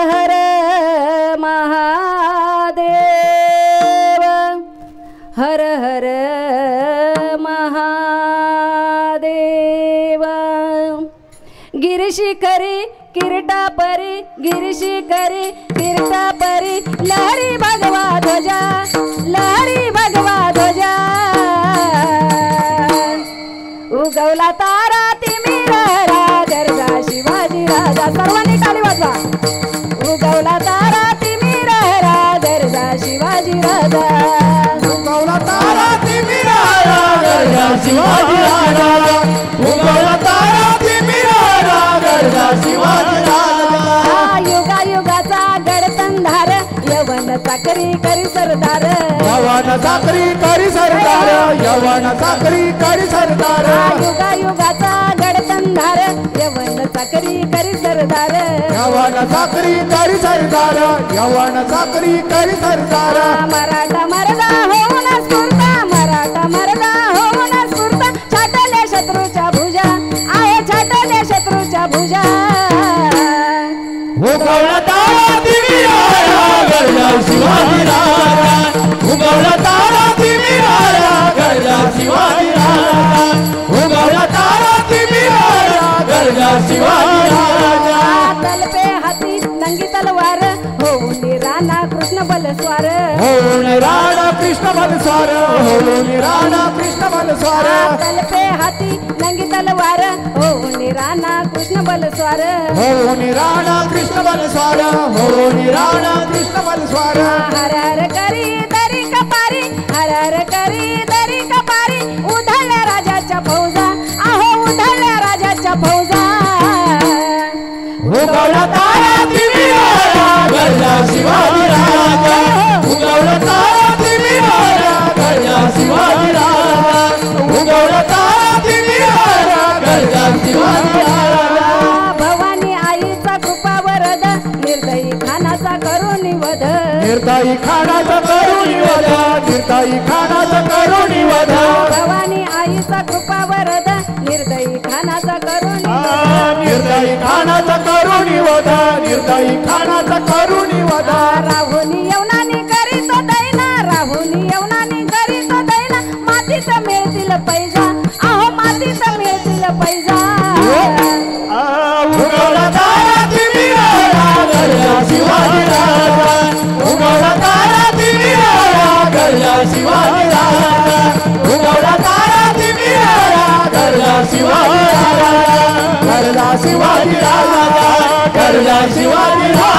हर महादेव हर हर महादेव गिरिशिखरी किरीटापरी गिरिशिखरी किरीटापरी लहरी भगवा ध्वजा लहरी भगवा ध्वजा उगवला तारा तिमिररा गरजा शिवाजी राजा सर्वांनी टाळी वाजवा उगवला तारा तिमिररा गरजा शिवाजी राजा उगवला तारा तिमिररा गरजा शिवाजी राजा उगवला तारा तिमिररा गरजा शिवाजी राजा युगा युगाचा गडतंधार यवन चाकरी करी सरदार यवन चाकरी करी सरदार यवन चाकरी करी सरदार युगा युगाचा गडतंधार यवन चाकरी करी सरदार यवन चाकरी करी सरदार यवन चाकरी करी सरदार मराठा मरदा होऊन स्फूर्त मराठा मरदा होऊन स्फूर्त छाटले शत्रूच्या भुजा आहे छाटले शत्रूच्या भुजा उगवला तारा तिमिररा गरजा शिवाजी राजा उगवला तारा तिमिररा गरजा शिवाजी राजा उगवला तारा तिमिररा गरजा शिवाजी राजा तलपे हाती नंगी तलवार होऊन राणा कृष्ण बलस्वार होऊन राणा कृष्ण बलस्वार होऊन राणा कृष्ण बलस्वार तलपे हाती नंगी तलवार होऊन राणा कृष्ण बलस्वार होऊन राणा कृष्ण बलस्वार होऊन राणा कृष्ण बलस्वार हर हर करी दरी कपारी हर हर करी दरी कपारी उधळल्या राजाच्या फौजा आहो उधळल्या राजाच्या फौजा उगवला तारा तिमिररा गरजा शिवाजी राजा उगवला तारा तिमिररा गरजा शिवाजी राजा उगवला तारा तिमिररा गरजा शिवाजी राजा भवानी आईचा कृपा वरद निर्दयी खानाचा करून वध निर्दयी खानाचा करुणी वध निर्दयी खानाचा करुणी वध भवानी आईचा कृपा वरद निर्दयी खानाचा करून निर्दयी खानाचा करुणी वध निर्दयी खानाचा करुणी वध राहुनी यवनानी करीत दैना राहुनी यवनानी करीत दैना मातीत मिळतील पैजा आहो मातीत मिळतील पैजा उगवला तारा तिमिररा गरजा शिवाजी राजा उगवला तारा तिमिररा गरजा शिवाजी राजा उगवला तारा तिमिररा गरजा शिवाजी राजा गरजा शिवाजी राजा गरजा शिवाजी राजा